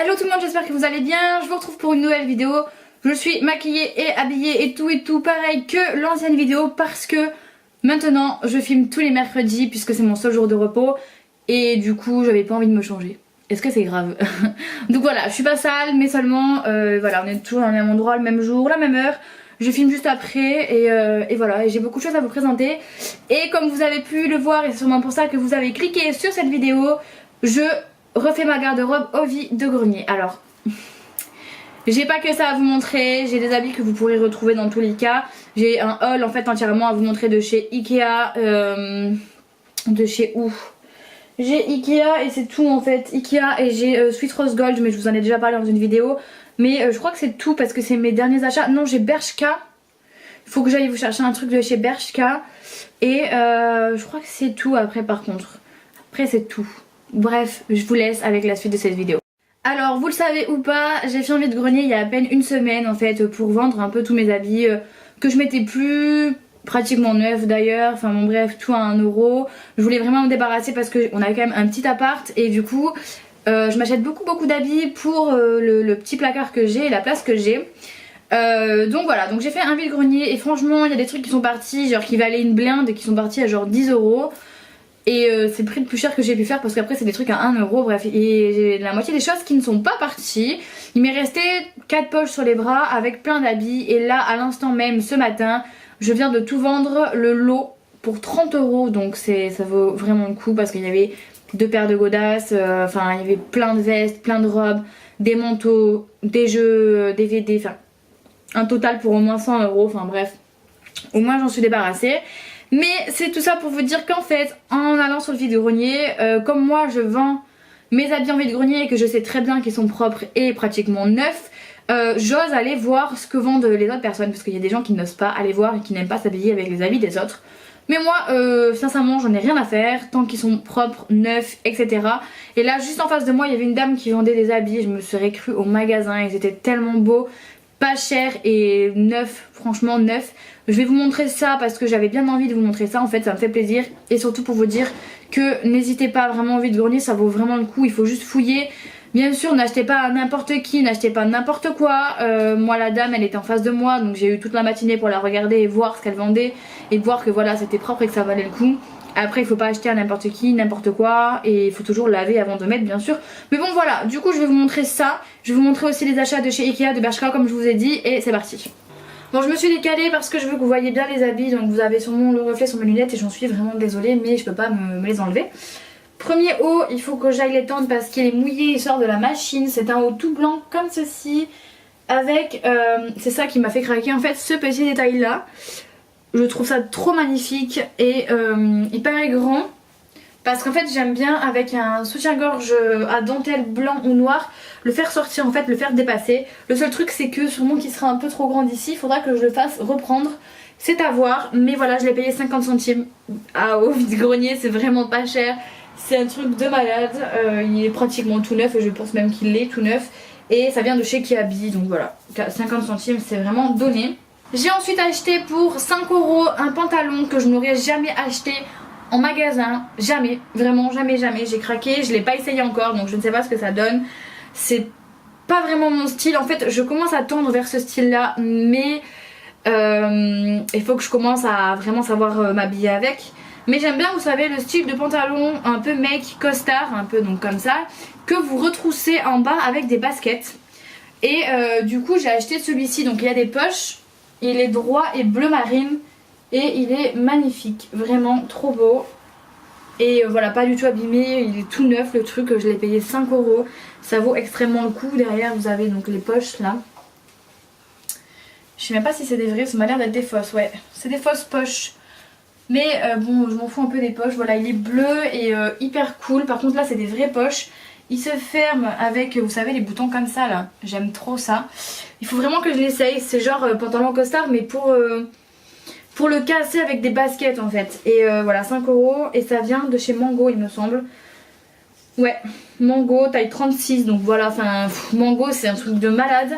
Hello tout le monde, j'espère que vous allez bien. Je vous retrouve pour une nouvelle vidéo. Je suis maquillée et habillée et tout pareil que l'ancienne vidéo parce que maintenant je filme tous les mercredis puisque c'est mon seul jour de repos et du coup j'avais pas envie de me changer. Est-ce que c'est grave? Donc voilà, je suis pas sale mais seulement voilà, on est toujours dans le même endroit, le même jour, la même heure. Je filme juste après et voilà, et j'ai beaucoup de choses à vous présenter. Et comme vous avez pu le voir, et c'est sûrement pour ça que vous avez cliqué sur cette vidéo, je refais ma garde-robe Ovie de Grenier. Alors, j'ai pas que ça à vous montrer, j'ai des habits que vous pourrez retrouver dans tous les cas. J'ai un haul en fait entièrement à vous montrer de chez Ikea, de chez où? J'ai Ikea et c'est tout en fait, Ikea, et j'ai Sweet Rose Gold, mais je vous en ai déjà parlé dans une vidéo. Mais je crois que c'est tout parce que c'est mes derniers achats. Non, j'ai Bershka. Il faut que j'aille vous chercher un truc de chez Bershka. Et je crois que c'est tout après par contre. Après c'est tout. Bref, je vous laisse avec la suite de cette vidéo. Alors vous le savez ou pas, j'ai fait un vide grenier il y a à peine une semaine en fait pour vendre un peu tous mes habits que je mettais plus, pratiquement neufs d'ailleurs, enfin bon bref, tout à 1€. Je voulais vraiment me débarrasser parce qu'on a quand même un petit appart et du coup je m'achète beaucoup d'habits pour le petit placard que j'ai et la place que j'ai. Donc voilà, donc j'ai fait un vide grenier et franchement il y a des trucs qui sont partis genre qui valaient une blinde et qui sont partis à genre 10€. Et c'est le prix le plus cher que j'ai pu faire parce qu'après c'est des trucs à 1€, bref. Et j'ai la moitié des choses qui ne sont pas parties. Il m'est resté 4 poches sur les bras avec plein d'habits. Et là à l'instant même ce matin je viens de tout vendre le lot pour 30€. Donc ça vaut vraiment le coup parce qu'il y avait 2 paires de godasses, enfin il y avait plein de vestes, plein de robes, des manteaux, des jeux, DVD, enfin un total pour au moins 100€, enfin bref. Au moins j'en suis débarrassée. Mais c'est tout ça pour vous dire qu'en fait, en allant sur le vide-grenier, comme moi je vends mes habits en vide-grenier et que je sais très bien qu'ils sont propres et pratiquement neufs, j'ose aller voir ce que vendent les autres personnes parce qu'il y a des gens qui n'osent pas aller voir et qui n'aiment pas s'habiller avec les habits des autres. Mais moi, sincèrement, j'en ai rien à faire tant qu'ils sont propres, neufs, etc. Et là, juste en face de moi, il y avait une dame qui vendait des habits. Je me serais crue au magasin, ils étaient tellement beaux, pas chers et neufs, franchement neufs. Je vais vous montrer ça parce que j'avais bien envie de vous montrer ça, en fait ça me fait plaisir. Et surtout pour vous dire que n'hésitez pas vraiment au vide-grenier, ça vaut vraiment le coup, il faut juste fouiller. Bien sûr n'achetez pas à n'importe qui, n'achetez pas n'importe quoi. Moi la dame elle était en face de moi donc j'ai eu toute la matinée pour la regarder et voir ce qu'elle vendait. Et voir que voilà c'était propre et que ça valait le coup. Après il faut pas acheter à n'importe qui, n'importe quoi. Et il faut toujours laver avant de mettre bien sûr. Mais bon voilà, du coup je vais vous montrer ça. Je vais vous montrer aussi les achats de chez Ikea, de Bershka comme je vous ai dit. Et c'est parti. Bon je me suis décalée parce que je veux que vous voyez bien les habits. Donc vous avez sûrement le reflet sur mes lunettes et j'en suis vraiment désolée mais je peux pas me les enlever. Premier haut, il faut que j'aille l'étendre parce qu'il est mouillé, il sort de la machine. C'est un haut tout blanc comme ceci. Avec, c'est ça qui m'a fait craquer en fait, ce petit détail là. Je trouve ça trop magnifique et il paraît grand. Parce qu'en fait j'aime bien avec un soutien-gorge à dentelle blanc ou noir le faire sortir en fait, le faire dépasser. Le seul truc c'est que sûrement qu'il sera un peu trop grand d'ici, il faudra que je le fasse reprendre. C'est à voir, mais voilà je l'ai payé 50 centimes au vide-grenier, c'est vraiment pas cher. C'est un truc de malade, il est pratiquement tout neuf et je pense même qu'il est tout neuf. Et ça vient de chez Kiabi, donc voilà, 50 centimes c'est vraiment donné. J'ai ensuite acheté pour 5€ un pantalon que je n'aurais jamais acheté en magasin, jamais, vraiment jamais, j'ai craqué, je l'ai pas essayé encore donc je ne sais pas ce que ça donne. C'est pas vraiment mon style, en fait je commence à tendre vers ce style là mais il faut que je commence à vraiment savoir m'habiller avec. Mais j'aime bien vous savez le style de pantalon un peu mec costard, un peu donc comme ça, que vous retroussez en bas avec des baskets. Et du coup j'ai acheté celui-ci, donc il y a des poches, il est droit et bleu marine. Et il est magnifique, vraiment trop beau. Et voilà, pas du tout abîmé, il est tout neuf le truc, je l'ai payé 5€. Ça vaut extrêmement le coup. Derrière vous avez donc les poches là. Je sais même pas si c'est des vrais, ça m'a l'air d'être des fausses, ouais. C'est des fausses poches. Mais bon, je m'en fous un peu des poches. Voilà, il est bleu et hyper cool. Par contre là c'est des vraies poches. Il se ferme avec, vous savez, les boutons comme ça là. J'aime trop ça. Il faut vraiment que je l'essaye. C'est genre pantalon costard mais pour le casser avec des baskets en fait. Et voilà 5€ et ça vient de chez Mango il me semble. Ouais Mango taille 36 donc voilà, enfin Mango c'est un truc de malade.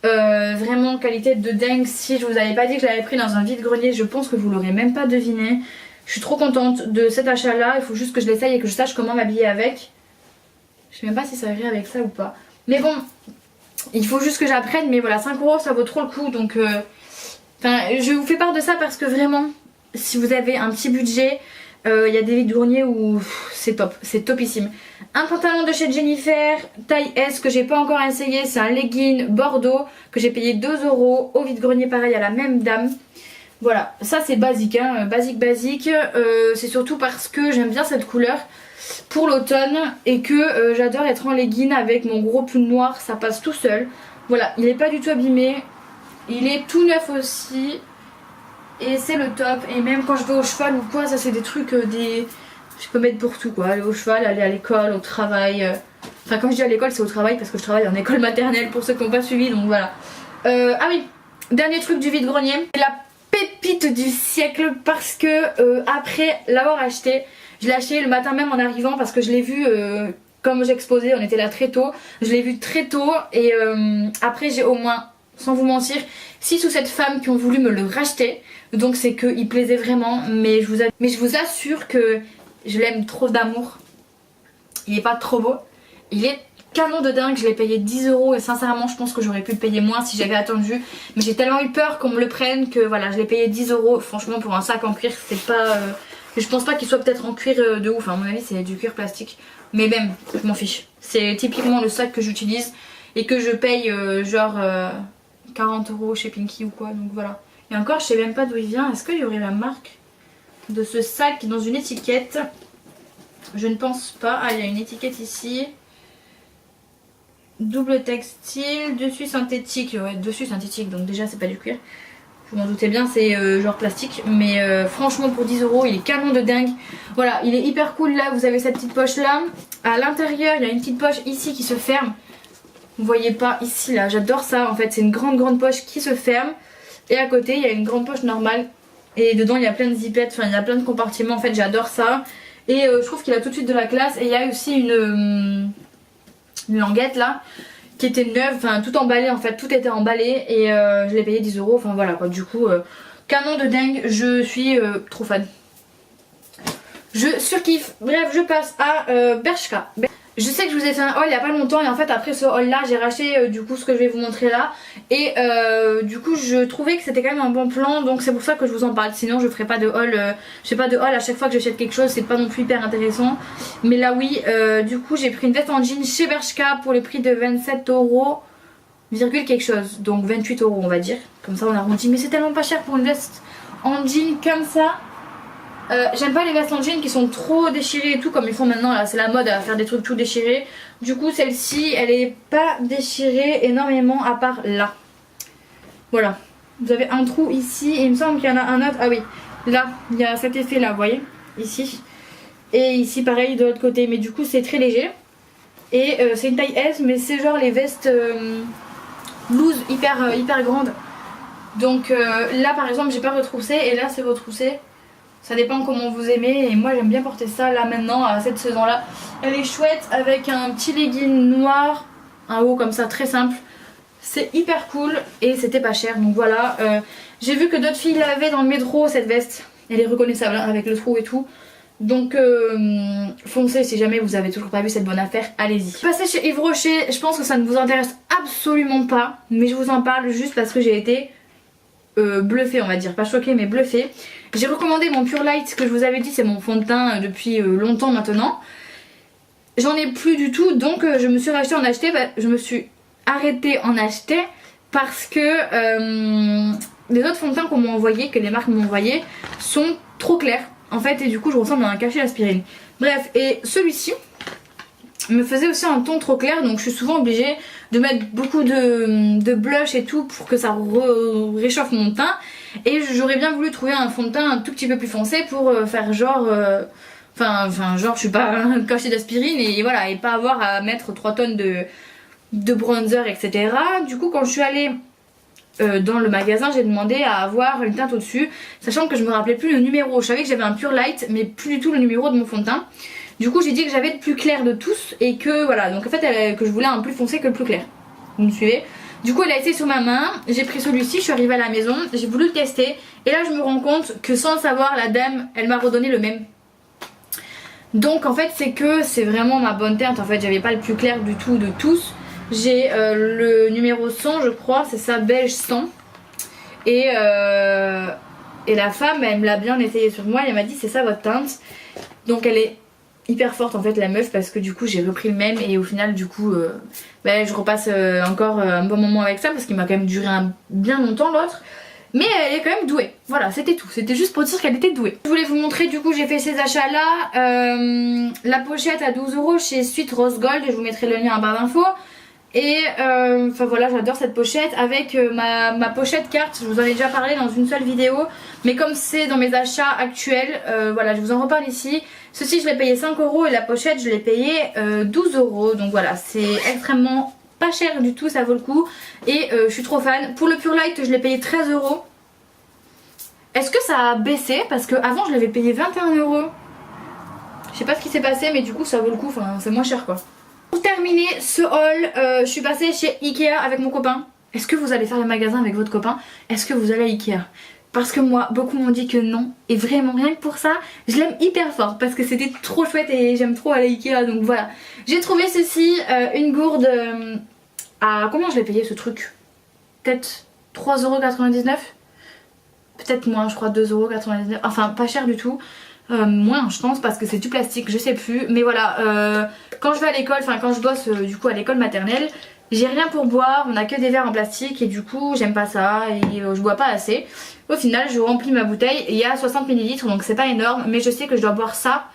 Vraiment qualité de dingue. Si je vous avais pas dit que je l'avais pris dans un vide-grenier je pense que vous l'aurez même pas deviné. Je suis trop contente de cet achat là. Il faut juste que je l'essaye et que je sache comment m'habiller avec. Je sais même pas si ça irait avec ça ou pas. Mais bon, il faut juste que j'apprenne. Mais voilà, 5 € ça vaut trop le coup. Donc je vous fais part de ça parce que vraiment, si vous avez un petit budget, il y a des vide-greniers où c'est top, c'est topissime. Un pantalon de chez Jennifer, taille S, que j'ai pas encore essayé. C'est un legging bordeaux que j'ai payé 2 €. Au vide-grenier pareil à la même dame. Voilà, ça c'est basique, hein, basique. C'est surtout parce que j'aime bien cette couleur pour l'automne et que j'adore être en legging avec mon gros pull noir, ça passe tout seul. Voilà, il est pas du tout abîmé, il est tout neuf aussi et c'est le top. Et même quand je vais au cheval ou quoi, ça c'est des trucs, je peux mettre pour tout quoi, aller au cheval, aller à l'école, au travail. Enfin quand je dis à l'école c'est au travail parce que je travaille en école maternelle pour ceux qui n'ont pas suivi, donc voilà. Ah oui, dernier truc du vide-grenier, c'est la pépite du siècle parce que après l'avoir acheté, je l'ai acheté le matin même en arrivant parce que je l'ai vu comme j'exposais, on était là très tôt, je l'ai vu très tôt et après j'ai au moins, sans vous mentir, 6 ou 7 femmes qui ont voulu me le racheter, donc c'est qu'il plaisait vraiment, mais je vous assure que je l'aime trop d'amour. Il est pas trop beau, il est canon de dingue, je l'ai payé 10 € et sincèrement je pense que j'aurais pu le payer moins si j'avais attendu, mais j'ai tellement eu peur qu'on me le prenne que voilà, je l'ai payé 10 €. Franchement pour un sac en cuir c'est pas... je pense pas qu'il soit peut-être en cuir de ouf, à mon avis c'est du cuir plastique, mais même je m'en fiche. C'est typiquement le sac que j'utilise et que je paye genre 40 € chez Pinky ou quoi, donc voilà. Et encore je sais même pas d'où il vient, est-ce qu'il y aurait la marque de ce sac dans une étiquette? Je ne pense pas. Ah il y a une étiquette ici. Double textile, dessus synthétique, ouais dessus synthétique donc déjà c'est pas du cuir. Je m'en doutais bien, c'est genre plastique, mais franchement pour 10 € il est canon de dingue. Voilà, il est hyper cool là, vous avez cette petite poche là. À l'intérieur il y a une petite poche ici qui se ferme. Vous voyez pas ici là, j'adore ça en fait, c'est une grande poche qui se ferme. Et à côté il y a une grande poche normale. Et dedans il y a plein de zipettes, enfin il y a plein de compartiments en fait, j'adore ça. Et je trouve qu'il a tout de suite de la classe. Et il y a aussi une languette là qui était neuve, enfin tout emballé en fait, tout était emballé et je l'ai payé 10 €, enfin voilà quoi, du coup canon de dingue, je suis trop fan. Je surkiffe. Bref, je passe à Bershka. Je sais que je vous ai fait un haul il y a pas longtemps et en fait après ce haul là j'ai racheté du coup ce que je vais vous montrer là. Et du coup je trouvais que c'était quand même un bon plan, donc c'est pour ça que je vous en parle. Sinon je ferai pas de haul, je fais pas de haul à chaque fois que j'achète quelque chose, c'est pas non plus hyper intéressant. Mais là oui, du coup j'ai pris une veste en jean chez Bershka pour le prix de 27 €, virgule quelque chose, donc 28 € on va dire. Comme ça on arrondit, mais c'est tellement pas cher pour une veste en jean comme ça. J'aime pas les vestes en jean qui sont trop déchirées et tout comme ils font maintenant là, c'est la mode à faire des trucs tout déchirés. Du coup celle-ci elle est pas déchirée énormément à part là. Voilà, vous avez un trou ici et il me semble qu'il y en a un autre, ah oui, là il y a cet effet là, vous voyez, ici. Et ici pareil de l'autre côté, mais du coup c'est très léger. Et c'est une taille S mais c'est genre les vestes loose hyper grandes. Donc là par exemple j'ai pas retroussé et là c'est retroussé. Ça dépend comment vous aimez et moi j'aime bien porter ça là maintenant à cette saison là. Elle est chouette avec un petit legging noir, un haut comme ça très simple. C'est hyper cool et c'était pas cher, donc voilà. J'ai vu que d'autres filles l'avaient dans le métro cette veste. Elle est reconnaissable hein, avec le trou et tout. Donc foncez si jamais vous avez toujours pas vu cette bonne affaire, allez-y. Passez chez Yves Rocher, je pense que ça ne vous intéresse absolument pas, mais je vous en parle juste parce que j'ai été bluffée, on va dire, pas choquée mais bluffée. J'ai recommandé mon Pure Light que je vous avais dit, c'est mon fond de teint depuis longtemps maintenant. J'en ai plus du tout, donc je me suis racheté en acheter, je me suis arrêtée en acheter parce que les autres fonds de teint qu'on m'a envoyé, que les marques m'ont envoyé, sont trop clairs en fait et du coup je ressemble à un cachet d'aspirine. Bref, et celui-ci me faisait aussi un ton trop clair, donc je suis souvent obligée de mettre beaucoup de blush et tout pour que ça réchauffe mon teint. Et j'aurais bien voulu trouver un fond de teint un tout petit peu plus foncé pour faire genre genre je suis pas un cachet d'aspirine et voilà, et pas avoir à mettre 3 tonnes de bronzer etc. Du coup quand je suis allée dans le magasin j'ai demandé à avoir une teinte au dessus, sachant que je me rappelais plus le numéro. Je savais que j'avais un Pure Light mais plus du tout le numéro de mon fond de teint. Du coup j'ai dit que j'avais le plus clair de tous et que voilà, donc en fait que je voulais un plus foncé que le plus clair. Vous me suivez? Du coup elle a été sur ma main, j'ai pris celui-ci, je suis arrivée à la maison, j'ai voulu le tester et là je me rends compte que sans le savoir la dame elle m'a redonné le même. Donc en fait c'est que c'est vraiment ma bonne teinte, en fait j'avais pas le plus clair du tout de tous. J'ai le numéro 100 je crois, c'est ça, beige 100. Et la femme elle me l'a bien essayé sur moi, elle m'a dit c'est ça votre teinte. Donc elle est hyper forte en fait la meuf, parce que du coup j'ai repris le même et au final du coup je repasse encore un bon moment avec ça parce qu'il m'a quand même duré bien longtemps l'autre. Mais elle est quand même douée, voilà c'était tout, c'était juste pour dire qu'elle était douée. Je voulais vous montrer, du coup j'ai fait ces achats là, la pochette à 12 € chez Suite Rose Gold, je vous mettrai le lien en barre d'infos. Et enfin voilà, j'adore cette pochette avec ma pochette carte, je vous en ai déjà parlé dans une seule vidéo. Mais comme c'est dans mes achats actuels, voilà je vous en reparle ici. Ceci je l'ai payé 5 € et la pochette je l'ai payé 12 €. Donc voilà, c'est extrêmement pas cher du tout, ça vaut le coup. Et je suis trop fan. Pour le Pure Light je l'ai payé 13 €. Est-ce que ça a baissé? Parce que avant je l'avais payé 21 €. Je sais pas ce qui s'est passé mais du coup ça vaut le coup, enfin c'est moins cher quoi. Pour terminer ce haul, je suis passée chez Ikea avec mon copain. Est-ce que vous allez faire le magasin avec votre copain? Est-ce que vous allez à Ikea? Parce que moi, beaucoup m'ont dit que non. Et vraiment, rien que pour ça, je l'aime hyper fort. Parce que c'était trop chouette et j'aime trop aller à Ikea. Donc voilà. J'ai trouvé ceci, une gourde à... Combien je l'ai payé ce truc? Peut-être 3,99 €. Peut-être moins, je crois 2,99 €. Enfin, pas cher du tout. Moins je pense parce que c'est du plastique, je sais plus. Mais voilà, quand je vais à l'école, enfin quand je bosse du coup à l'école maternelle, j'ai rien pour boire, on a que des verres en plastique et du coup j'aime pas ça et je bois pas assez. Au final je remplis ma bouteille et il y a 60 ml donc c'est pas énorme, mais je sais que je dois boire ça,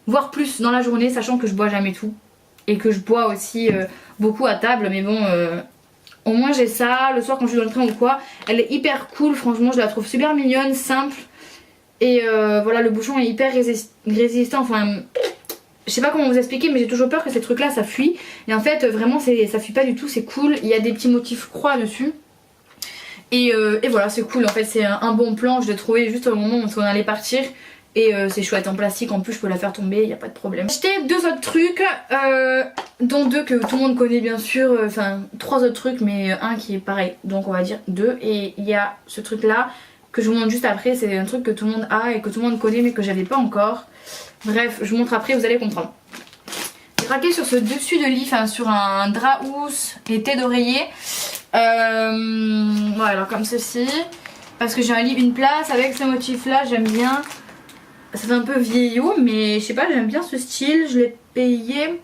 voire plus dans la journée, sachant que je bois jamais tout. Et que je bois aussi beaucoup à table, mais bon... au moins j'ai ça, le soir quand je suis dans le train ou quoi. Elle est hyper cool, franchement je la trouve super mignonne, simple. Et voilà, le bouchon est hyper résistant, enfin je sais pas comment vous expliquer, mais j'ai toujours peur que ces trucs là ça fuit. Et en fait vraiment ça fuit pas du tout, c'est cool, il y a des petits motifs croix dessus. Et voilà, c'est cool en fait, c'est un bon plan, je l'ai trouvé juste au moment où on allait partir. Et c'est chouette en plastique, en plus je peux la faire tomber, il y a pas de problème. J'ai acheté 2 autres trucs, dont 2 que tout le monde connaît bien sûr, enfin 3 autres trucs mais un qui est pareil, donc on va dire 2. Et il y a ce truc là que je vous montre juste après, c'est un truc que tout le monde a et que tout le monde connaît mais que j'avais pas encore. Bref, je vous montre après, vous allez comprendre. J'ai craqué sur ce dessus de lit, enfin sur un drap housse et thé d'oreiller. Voilà, alors comme ceci. Parce que j'ai un lit une place avec ce motif là, j'aime bien. Ça fait un peu vieillot mais je sais pas, j'aime bien ce style. Je l'ai payé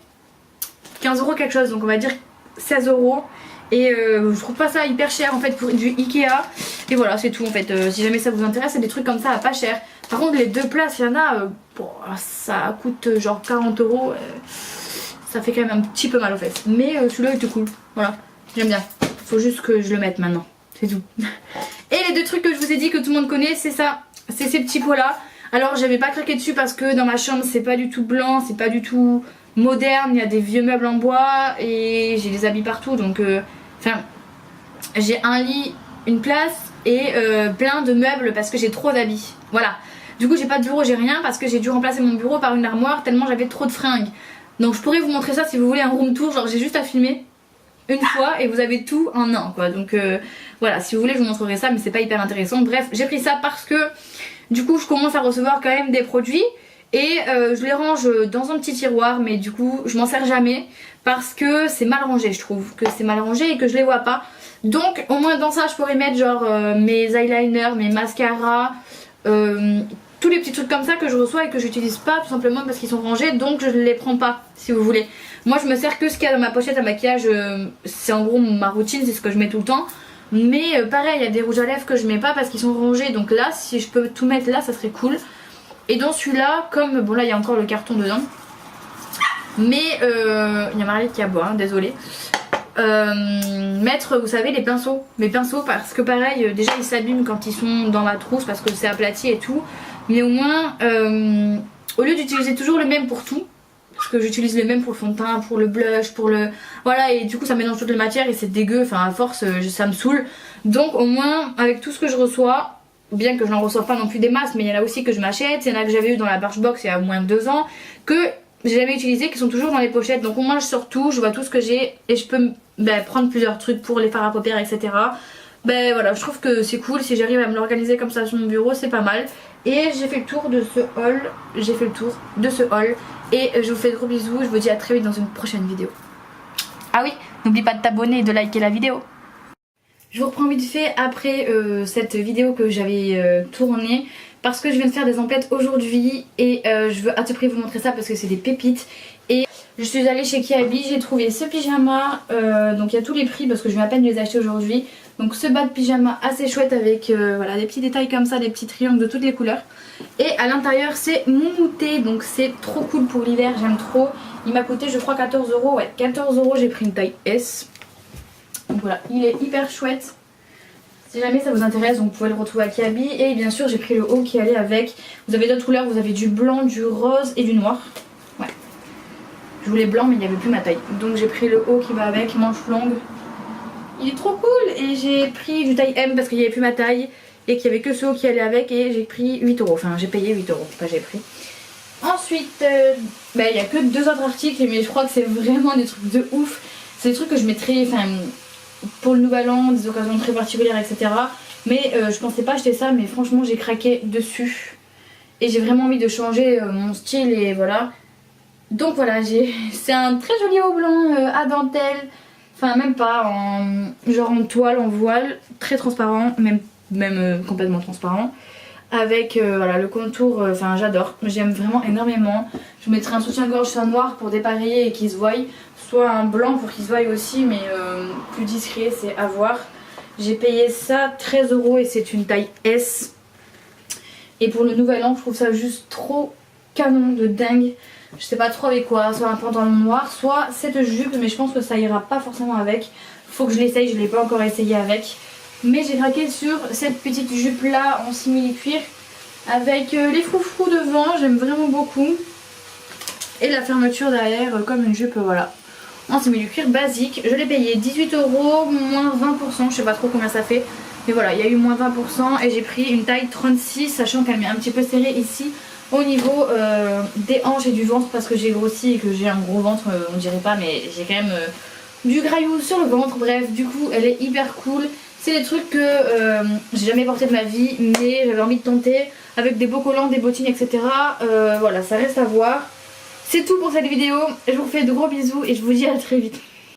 15 € quelque chose, donc on va dire 16 €. Et je trouve pas ça hyper cher en fait pour du Ikea. Et voilà, c'est tout en fait, si jamais ça vous intéresse, c'est des trucs comme ça à pas cher. Par contre les 2 places, il y en a, bon, ça coûte genre 40 €. Ça fait quand même un petit peu mal aux fesses. Mais celui-là était cool, voilà, j'aime bien. Faut juste que je le mette maintenant, c'est tout. Et les 2 trucs que je vous ai dit que tout le monde connaît, c'est ça, c'est ces petits pots là. Alors j'avais pas craqué dessus parce que dans ma chambre c'est pas du tout blanc, c'est pas du tout moderne, il y a des vieux meubles en bois et j'ai des habits partout, donc enfin j'ai un lit, une place et plein de meubles parce que j'ai trop d'habits, voilà. Du coup j'ai pas de bureau, j'ai rien parce que j'ai dû remplacer mon bureau par une armoire tellement j'avais trop de fringues. Donc je pourrais vous montrer ça si vous voulez, un room tour, genre j'ai juste à filmer une fois et vous avez tout en un quoi. Donc voilà, si vous voulez je vous montrerai ça mais c'est pas hyper intéressant. Bref, j'ai pris ça parce que du coup je commence à recevoir quand même des produits. Et je les range dans un petit tiroir, mais du coup je m'en sers jamais parce que c'est mal rangé, je trouve que c'est mal rangé et que je les vois pas. Donc au moins dans ça je pourrais mettre genre mes eyeliners, mes mascaras, tous les petits trucs comme ça que je reçois et que j'utilise pas tout simplement parce qu'ils sont rangés, donc je les prends pas si vous voulez. Moi je me sers que ce qu'il y a dans ma pochette à maquillage, c'est en gros ma routine, c'est ce que je mets tout le temps. Mais pareil, il y a des rouges à lèvres que je mets pas parce qu'ils sont rangés, donc là si je peux tout mettre là ça serait cool. Et dans celui-là, comme bon là il y a encore le carton dedans, mais il y a Marie qui a boire, désolée. Mettre, vous savez, les pinceaux, mes pinceaux, parce que pareil, déjà ils s'abîment quand ils sont dans ma trousse parce que c'est aplati et tout. Mais au moins, au lieu d'utiliser toujours le même pour tout, parce que j'utilise le même pour le fond de teint, pour le blush, pour le... Voilà, et du coup ça mélange toutes les matières et c'est dégueu, enfin à force ça me saoule. Donc au moins, avec tout ce que je reçois, bien que je n'en reçoive pas non plus des masses, mais il y en a aussi que je m'achète, il y en a que j'avais eu dans la Birchbox il y a au moins 2 ans, que j'ai jamais utilisé, qui sont toujours dans les pochettes. Donc au moins je sors tout, je vois tout ce que j'ai et je peux prendre plusieurs trucs pour les fards à paupières, etc. Voilà, je trouve que c'est cool, si j'arrive à me l'organiser comme ça sur mon bureau, c'est pas mal. Et j'ai fait le tour de ce haul, et je vous fais de gros bisous, je vous dis à très vite dans une prochaine vidéo. Ah oui, N'oublie pas de t'abonner et de liker la vidéo. Je vous reprends vite fait après cette vidéo que j'avais tournée parce que je viens de faire des emplettes aujourd'hui et je veux à tout prix vous montrer ça parce que c'est des pépites. Et je suis allée chez Kiabi, j'ai trouvé ce pyjama, donc il y a tous les prix parce que je viens à peine de les acheter aujourd'hui. Donc ce bas de pyjama assez chouette avec voilà, des petits détails comme ça, des petits triangles de toutes les couleurs. Et à l'intérieur c'est moumouté, donc c'est trop cool pour l'hiver, j'aime trop. Il m'a coûté je crois 14 €, ouais 14 €, j'ai pris une taille S. Donc voilà, il est hyper chouette. Si jamais ça vous intéresse, donc vous pouvez le retrouver à Kiabi. Et bien sûr j'ai pris le haut qui allait avec. Vous avez d'autres couleurs, vous avez du blanc, du rose et du noir. Ouais. Je voulais blanc mais il n'y avait plus ma taille. Donc j'ai pris le haut qui va avec, manche longue. Il est trop cool. Et j'ai pris du taille M parce qu'il n'y avait plus ma taille. Et qu'il n'y avait que ce haut qui allait avec. Et j'ai pris 8 €. Enfin j'ai payé 8 €, pas j'ai pris. Ensuite, il n'y a que 2 autres articles. Mais je crois que c'est vraiment des trucs de ouf. C'est des trucs que je mettrais... pour le nouvel an, des occasions très particulières, etc. Mais je pensais pas acheter ça, mais franchement j'ai craqué dessus. Et j'ai vraiment envie de changer mon style et voilà. Donc voilà, c'est un très joli haut blanc à dentelle. Enfin même pas, genre en toile, en voile, très transparent, même complètement transparent. Avec voilà, le contour, enfin j'adore, j'aime vraiment énormément. Je mettrai un soutien-gorge soit noir pour dépareiller et qu'il se voie, soit un blanc pour qu'il se voie aussi, mais plus discret, c'est à voir. J'ai payé ça 13 € et c'est une taille S. Et pour le nouvel an, je trouve ça juste trop canon de dingue. Je sais pas trop avec quoi, soit un pantalon noir, soit cette jupe, mais je pense que ça ira pas forcément avec. Faut que je l'essaye, je l'ai pas encore essayé avec. Mais j'ai craqué sur cette petite jupe là en simili-cuir avec les froufrous devant, j'aime vraiment beaucoup. Et la fermeture derrière comme une jupe, voilà, en simili-cuir basique. Je l'ai payé 18 €, moins 20%, je sais pas trop combien ça fait. Mais voilà, il y a eu moins 20% et j'ai pris une taille 36, sachant qu'elle m'est un petit peu serrée ici au niveau des hanches et du ventre parce que j'ai grossi et que j'ai un gros ventre, on dirait pas, mais j'ai quand même du graillou sur le ventre. Bref, du coup elle est hyper cool. C'est des trucs que j'ai jamais porté de ma vie, mais j'avais envie de tenter avec des beaux collants, des bottines, etc. Voilà, ça reste à voir. C'est tout pour cette vidéo. Je vous fais de gros bisous et je vous dis à très vite.